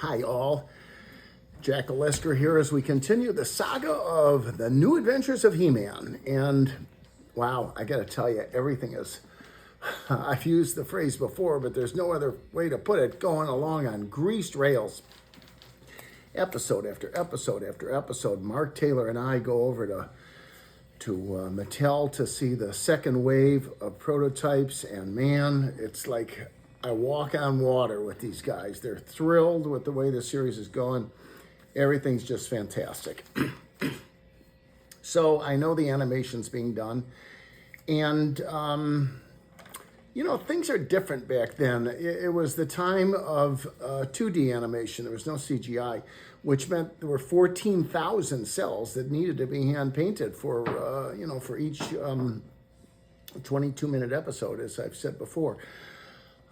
Hi all, Jack Olesker here as we continue the saga of the New Adventures of He-Man. And wow, I gotta tell you, everything is, I've used the phrase before, but there's no other way to put it, going along on greased rails. Episode after episode after episode, Mark Taylor and I go over to Mattel to see the second wave of prototypes, and man, it's like I walk on water with these guys. They're thrilled with the way the series is going. Everything's just fantastic. So I know the animation's being done, and things are different back then. It was the time of 2D animation. There was no CGI, which meant there were 14,000 cells that needed to be hand painted for each 22-minute episode, as I've said before.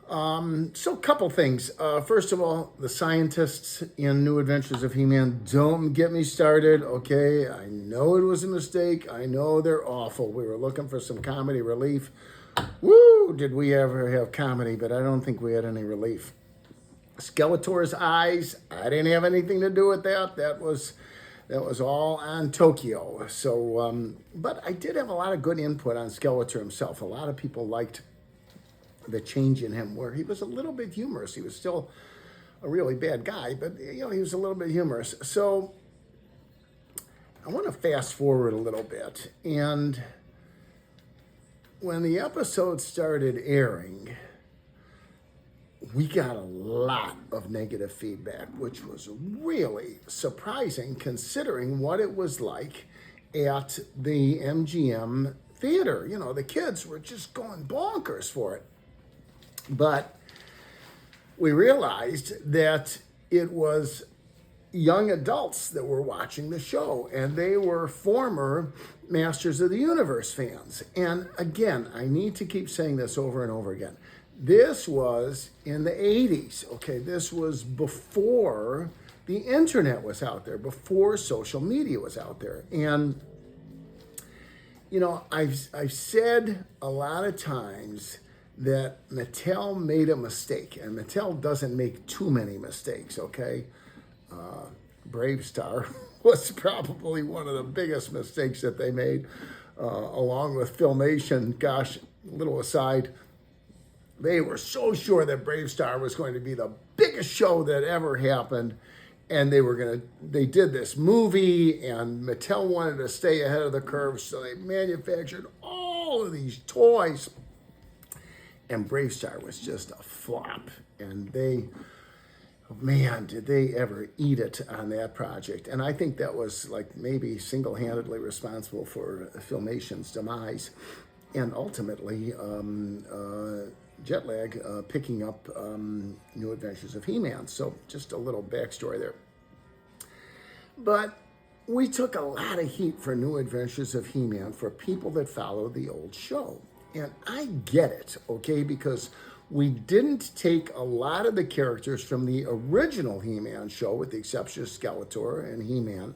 So a couple things. First of all, the scientists in New Adventures of He-Man, don't get me started, okay? I know it was a mistake. I know they're awful. We were looking for some comedy relief. Woo! Did we ever have comedy, but I don't think we had any relief. Skeletor's eyes, I didn't have anything to do with that. That was all on Tokyo. So, but I did have a lot of good input on Skeletor himself. A lot of people liked the change in him, where he was a little bit humorous. He was still a really bad guy, but he was a little bit humorous. So I want to fast forward a little bit. And when the episode started airing, we got a lot of negative feedback, which was really surprising considering what it was like at the MGM theater. The kids were just going bonkers for it. But we realized that it was young adults that were watching the show, and they were former Masters of the Universe fans. And again, I need to keep saying this over and over again. This was in the 80s, okay? This was before the internet was out there, before social media was out there. And, I've said a lot of times that Mattel made a mistake, and Mattel doesn't make too many mistakes, okay? Brave Star was probably one of the biggest mistakes that they made, along with Filmation. Gosh, little aside, they were so sure that Brave Star was going to be the biggest show that ever happened, and they did this movie, and Mattel wanted to stay ahead of the curve, so they manufactured all of these toys. And Brave Star was just a flop. And did they ever eat it on that project. And I think that was maybe single-handedly responsible for Filmation's demise. And ultimately, Jetlag picking up New Adventures of He-Man. So just a little backstory there. But we took a lot of heat for New Adventures of He-Man for people that follow the old show. And I get it, okay, because we didn't take a lot of the characters from the original He-Man show, with the exception of Skeletor and He-Man.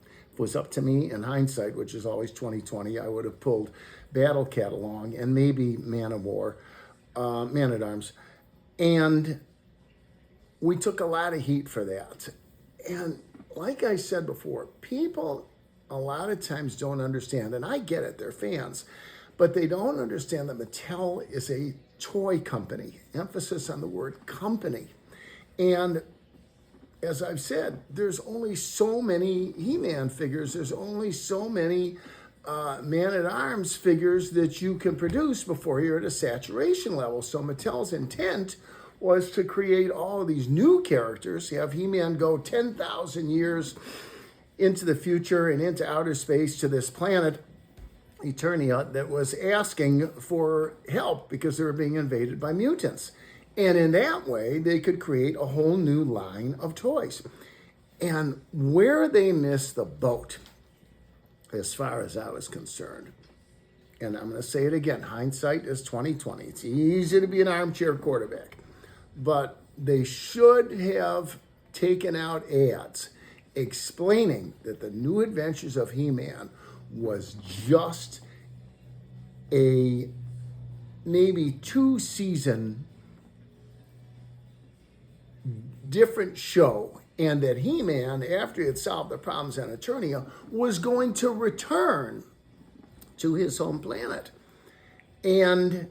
If it was up to me in hindsight, which is always 2020, I would have pulled Battle Cat along and maybe Man at Arms. And we took a lot of heat for that. And like I said before, people a lot of times don't understand, and I get it, they're fans, but they don't understand that Mattel is a toy company, emphasis on the word company. And as I've said, there's only so many He-Man figures, there's only so many Man-at-Arms figures that you can produce before you're at a saturation level. So Mattel's intent was to create all of these new characters, have He-Man go 10,000 years into the future and into outer space to this planet, Eternia, that was asking for help because they were being invaded by mutants. And in that way, they could create a whole new line of toys. And where they missed the boat, as far as I was concerned, and I'm going to say it again, hindsight is 2020. It's easy to be an armchair quarterback. But they should have taken out ads explaining that the New Adventures of He-Man was just a maybe 2-season different show, and that He-Man, after he had solved the problems on Eternia, was going to return to his home planet. And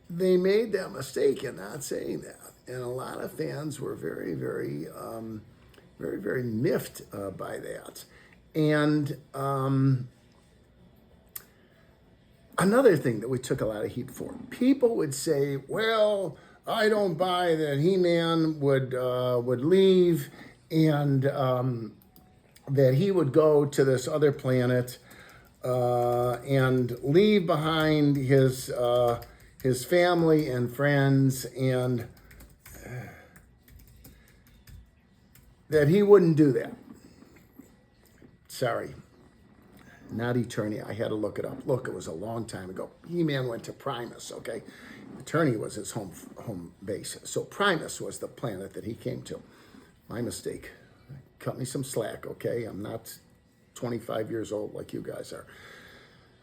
they made that mistake in not saying that. And a lot of fans were very, very, very miffed by that. And another thing that we took a lot of heat for, people would say, well, I don't buy that He-Man would leave and that he would go to this other planet and leave behind his family and friends, and that he wouldn't do that. Sorry, not Eternia. I had to look it up. Look, it was a long time ago. He-Man went to Primus, okay? Eternia was his home base. So Primus was the planet that he came to. My mistake. Cut me some slack, okay? I'm not 25 years old like you guys are.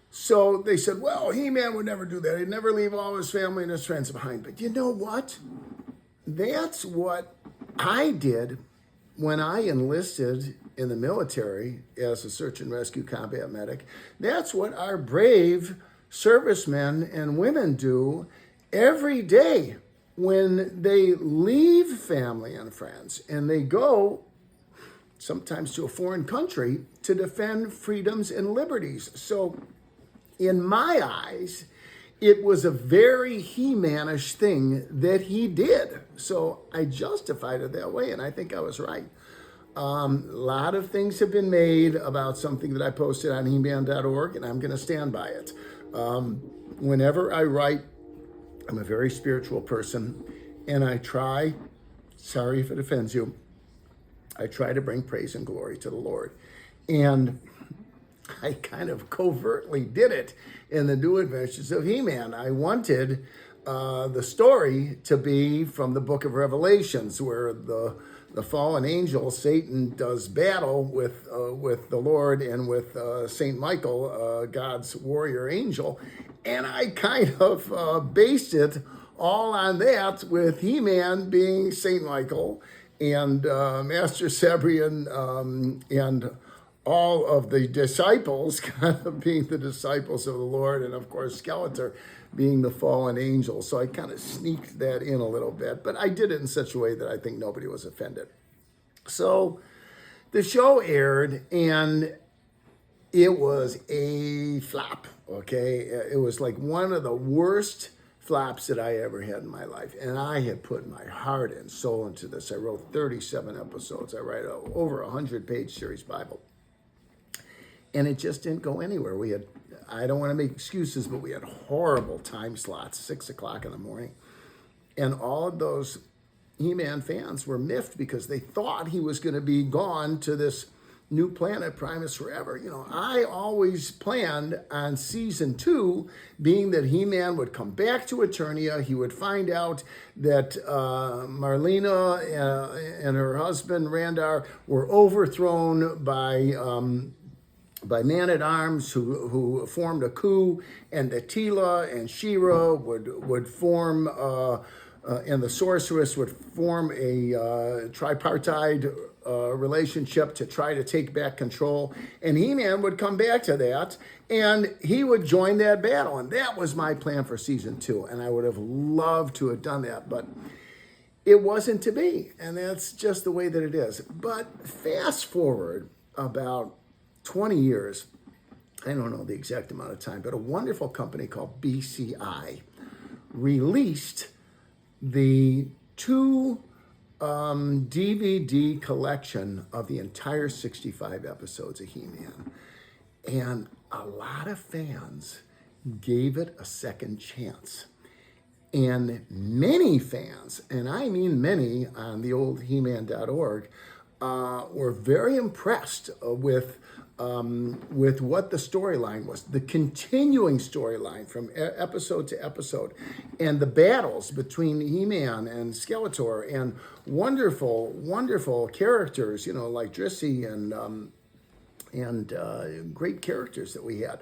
So they said, well, He-Man would never do that. He'd never leave all his family and his friends behind. But you know what? That's what I did when I enlisted in the military as a search and rescue combat medic. That's what our brave servicemen and women do every day when they leave family and friends and they go sometimes to a foreign country to defend freedoms and liberties. So in my eyes, it was a very He-Man-ish thing that he did. So I justified it that way, and I think I was right. A lot of things have been made about something that I posted on He-Man.org, and I'm going to stand by it. Whenever I write, I'm a very spiritual person, and I try, sorry if it offends you, I try to bring praise and glory to the Lord. And I kind of covertly did it in the New Adventures of He-Man. I wanted the story to be from the book of Revelations, where the fallen angel, Satan, does battle with the Lord and with Saint Michael, God's warrior angel. And I kind of based it all on that, with He-Man being Saint Michael and Master Sabrian and all of the disciples kind of being the disciples of the Lord, and of course Skeletor being the fallen angel. So I kind of sneaked that in a little bit, but I did it in such a way that I think nobody was offended. So the show aired, and it was a flop, okay? It was like one of the worst flops that I ever had in my life. And I had put my heart and soul into this. I wrote 37 episodes. I write over 100-page series Bible. And it just didn't go anywhere. We had, I don't want to make excuses, but we had horrible time slots, 6 o'clock in the morning. And all of those He-Man fans were miffed because they thought he was going to be gone to this new planet, Primus, forever. You know, I always planned on season 2 being that He-Man would come back to Eternia. He would find out that Marlena and her husband, Randar, were overthrown by Man-at-Arms who formed a coup, and that Tila and She-Ra would form, and the Sorceress would form a tripartite relationship to try to take back control. And He-Man would come back to that, and he would join that battle. And that was my plan for season 2, and I would have loved to have done that, but it wasn't to be, and that's just the way that it is. But fast forward about 20 years, I don't know the exact amount of time, but a wonderful company called BCI released the 2 DVD collection of the entire 65 episodes of He-Man. And a lot of fans gave it a second chance. And many fans, and I mean many on the old He-Man.org, were very impressed with what the storyline was, the continuing storyline from episode to episode, and the battles between He-Man and Skeletor, and wonderful, wonderful characters, you know, like Drissy and great characters that we had.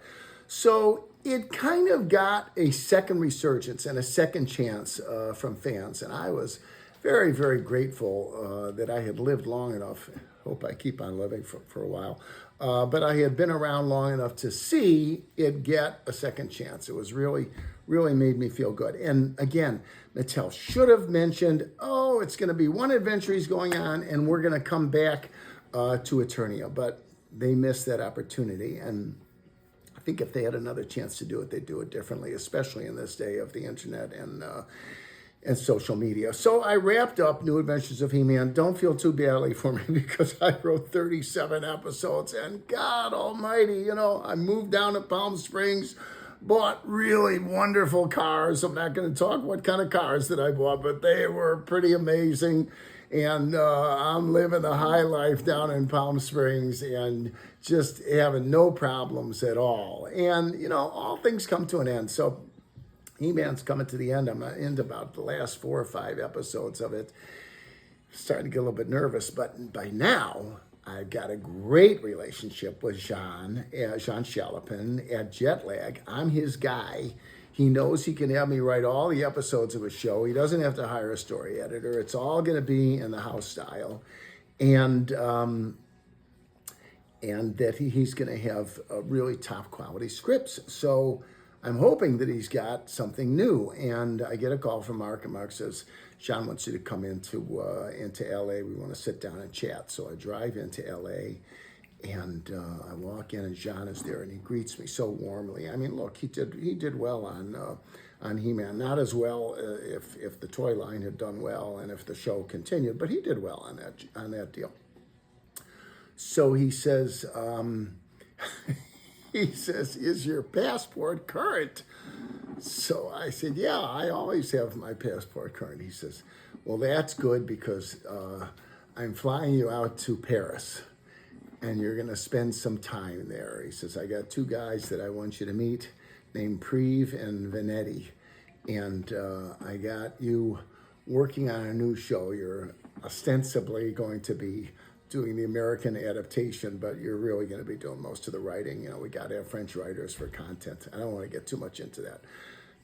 So it kind of got a second resurgence and a second chance from fans, and I was very, very grateful that I had lived long enough. Hope I keep on living for a while. But I had been around long enough to see it get a second chance. It was really, really made me feel good. And again, Mattel should have mentioned, oh, it's going to be one adventure he's going on, and we're going to come back to Eternia. But they missed that opportunity. And I think if they had another chance to do it, they'd do it differently, especially in this day of the internet and social media. So I wrapped up New Adventures of He-Man. Don't feel too badly for me because I wrote 37 episodes, and God almighty, you know, I moved down to Palm Springs, bought really wonderful cars. I'm not going to talk what kind of cars that I bought, but they were pretty amazing. And I'm living the high life down in Palm Springs and just having no problems at all. And, you know, all things come to an end. So He-Man's coming to the end. I'm into about the last 4 or 5 episodes of it. Starting to get a little bit nervous, but by now I've got a great relationship with Jean Shalapin at Jetlag. I'm his guy. He knows he can have me write all the episodes of a show. He doesn't have to hire a story editor. It's all going to be in the house style, and that he's going to have really top quality scripts. So I'm hoping that he's got something new. And I get a call from Mark, and Mark says, Sean wants you to come into LA. We want to sit down and chat. So I drive into LA, and I walk in, and John is there, and he greets me so warmly. I mean, look, he did well on He-Man. Not as well if the toy line had done well and if the show continued, but he did well on that deal. So he says, is your passport current? So I said, yeah, I always have my passport current. He says, well, that's good because I'm flying you out to Paris and you're going to spend some time there. He says, I got 2 guys that I want you to meet named Preve and Vanetti. And I got you working on a new show. You're ostensibly going to be doing the American adaptation, but you're really going to be doing most of the writing. You know, we got to have French writers for content. I don't want to get too much into that.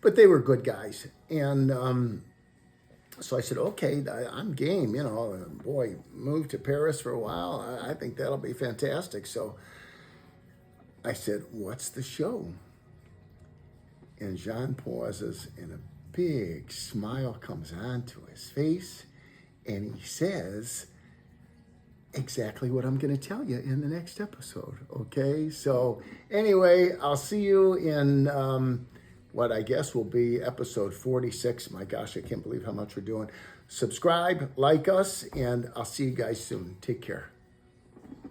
But they were good guys. And so I said, okay, I'm game. You know, boy, moved to Paris for a while. I think that'll be fantastic. So I said, what's the show? And Jean pauses, and a big smile comes onto his face, and he says, exactly what I'm going to tell you in the next episode. Okay, so anyway, I'll see you in what I guess will be episode 46. My gosh, I can't believe how much we're doing. Subscribe, like us, and I'll see you guys soon. Take care.